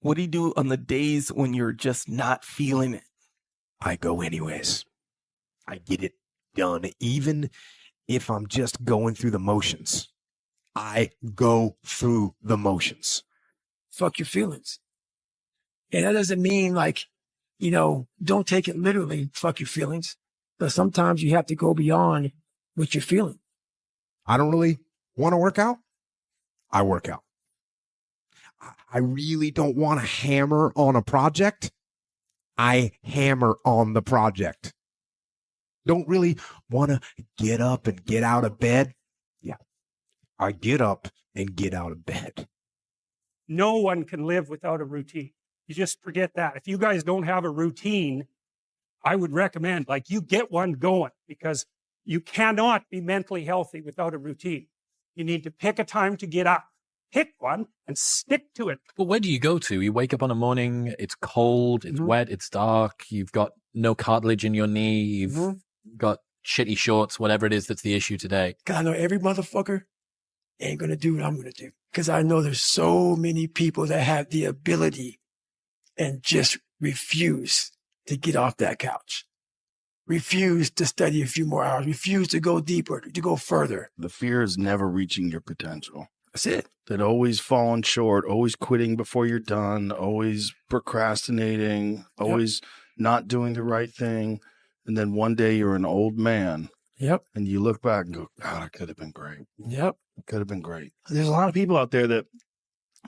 What do you do on the days when you're just not feeling it? I go anyways. I get it done, even if I'm just going through the motions. I go through the motions. Fuck your feelings. And that doesn't mean like, don't take it literally, fuck your feelings. But sometimes you have to go beyond what you're feeling. I don't really want to work out. I work out. I really don't want to hammer on a project. I hammer on the project. Don't really want to get up and get out of bed. Yeah, I get up and get out of bed. No one can live without a routine. You just forget that. If you guys don't have a routine, I would recommend, like, you get one going, because you cannot be mentally healthy without a routine. You need to pick a time to get up. Pick one and stick to it. But where do you go to? You wake up on a morning, it's cold, it's wet, it's dark, you've got no cartilage in your knee, you've got shitty shorts, whatever it is that's the issue today. God, I know every motherfucker ain't going to do what I'm going to do. Because I know there's so many people that have the ability and just refuse to get off that couch. Refuse to study a few more hours. Refuse to go deeper, to go further. The fear is never reaching your potential. That's it. That always falling short, always quitting before you're done, always procrastinating, always not doing the right thing. And then one day you're an old man. Yep. And you look back and go, God, it could have been great. Yep. It could have been great. There's a lot of people out there that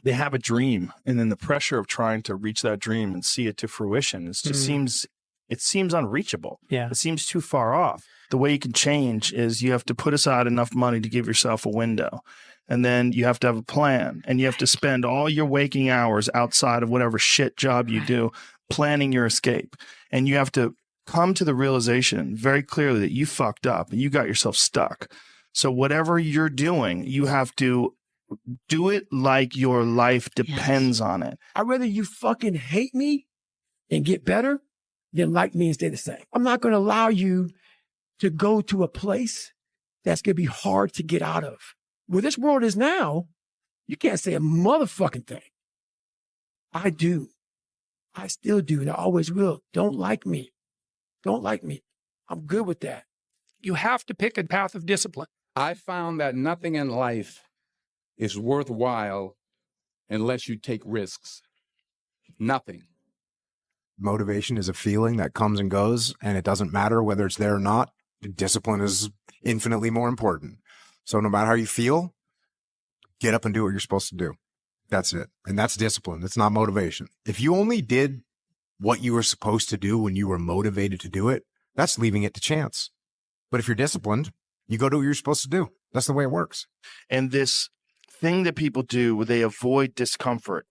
they have a dream, and then the pressure of trying to reach that dream and see it to fruition, it just seems unreachable. Yeah. It seems too far off. The way you can change is you have to put aside enough money to give yourself a window. And then you have to have a plan, and you have to spend all your waking hours outside of whatever shit job you do planning your escape. And you have to come to the realization very clearly that you fucked up and you got yourself stuck. So whatever you're doing, you have to do it like your life depends on it. I'd rather you fucking hate me and get better than like me and stay the same. I'm not going to allow you to go to a place that's going to be hard to get out of. Where this world is now, you can't say a motherfucking thing. I do. I still do, and I always will. Don't like me. Don't like me. I'm good with that. You have to pick a path of discipline. I found that nothing in life is worthwhile unless you take risks. Nothing. Motivation is a feeling that comes and goes, and it doesn't matter whether it's there or not. Discipline is infinitely more important. So no matter how you feel, get up and do what you're supposed to do. That's it. And that's discipline. It's not motivation. If you only did what you were supposed to do when you were motivated to do it, that's leaving it to chance. But if you're disciplined, you go do what you're supposed to do. That's the way it works. And this thing that people do where they avoid discomfort,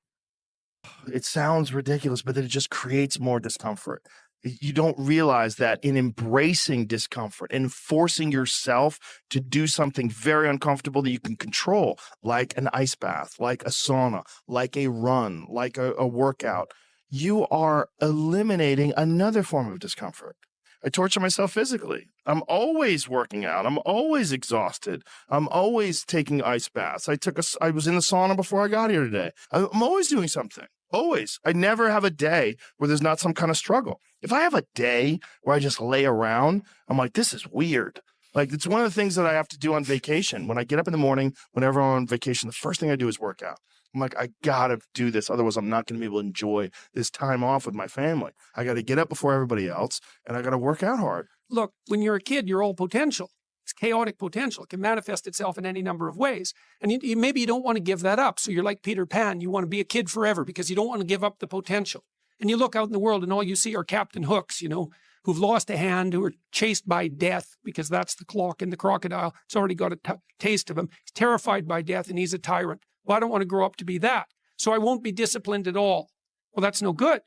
it sounds ridiculous, but it just creates more discomfort. You don't realize that in embracing discomfort and forcing yourself to do something very uncomfortable that you can control, like an ice bath, like a sauna, like a run, like a workout, you are eliminating another form of discomfort. I torture myself physically. I'm always working out. I'm always exhausted. I'm always taking ice baths. I was in the sauna before I got here today. I'm always doing something. Always. I never have a day where there's not some kind of struggle. If I have a day where I just lay around, I'm like, this is weird. Like, it's one of the things that I have to do on vacation. When I get up in the morning, whenever I'm on vacation, the first thing I do is work out. I'm like, I gotta do this. Otherwise, I'm not going to be able to enjoy this time off with my family. I got to get up before everybody else, and I got to work out hard. Look, when you're a kid, you're all potential. It's chaotic potential. It can manifest itself in any number of ways. And maybe you don't want to give that up. So you're like Peter Pan. You want to be a kid forever because you don't want to give up the potential. And you look out in the world and all you see are Captain Hooks, who've lost a hand, who are chased by death because that's the clock in the crocodile. It's already got a taste of him. He's terrified by death and he's a tyrant. Well, I don't want to grow up to be that. So I won't be disciplined at all. Well, that's no good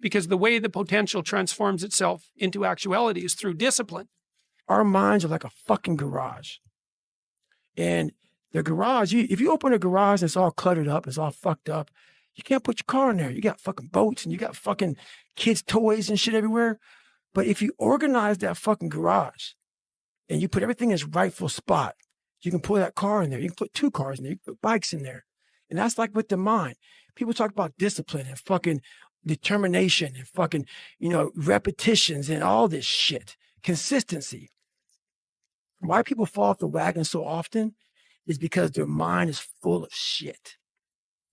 because the way the potential transforms itself into actuality is through discipline. Our minds are like a fucking garage. And the garage, if you open a garage and it's all cluttered up, it's all fucked up, you can't put your car in there. You got fucking boats and you got fucking kids' toys and shit everywhere. But if you organize that fucking garage and you put everything in its rightful spot, you can put that car in there. You can put two cars in there. You can put bikes in there. And that's like with the mind. People talk about discipline and fucking determination and fucking, repetitions and all this shit. Consistency. Why people fall off the wagon so often is because their mind is full of shit.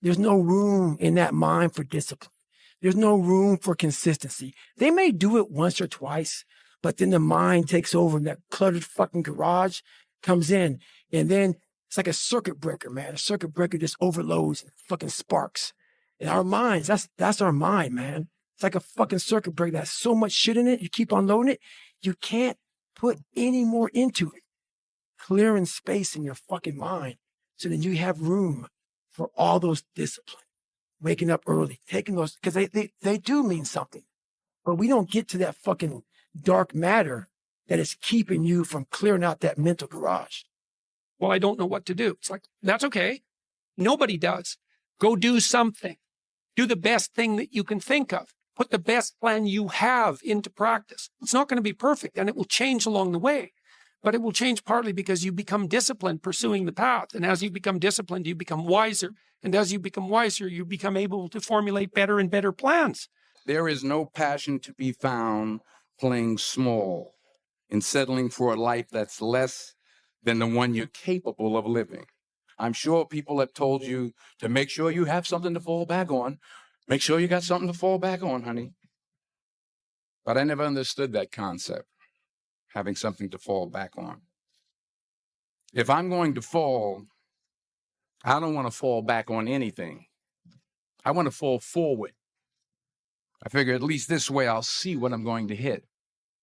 There's no room in that mind for discipline. There's no room for consistency. They may do it once or twice, but then the mind takes over and that cluttered fucking garage comes in. And then it's like a circuit breaker, man. A circuit breaker just overloads and fucking sparks. And our minds, that's our mind, man. It's like a fucking circuit breaker that has so much shit in it. You keep unloading it. You can't put any more into it. Clearing space in your fucking mind so that you have room for all those disciplines. Waking up early, taking those, because they do mean something. But we don't get to that fucking dark matter that is keeping you from clearing out that mental garage. Well, I don't know what to do. It's like, that's okay. Nobody does. Go do something. Do the best thing that you can think of. Put the best plan you have into practice. It's not going to be perfect, and it will change along the way. But it will change partly because you become disciplined pursuing the path. And as you become disciplined, you become wiser. And as you become wiser, you become able to formulate better and better plans. There is no passion to be found playing small and settling for a life that's less than the one you're capable of living. I'm sure people have told you to make sure you have something to fall back on. Make sure you got something to fall back on, honey. But I never understood that concept, having something to fall back on. If I'm going to fall, I don't want to fall back on anything. I want to fall forward. I figure at least this way I'll see what I'm going to hit.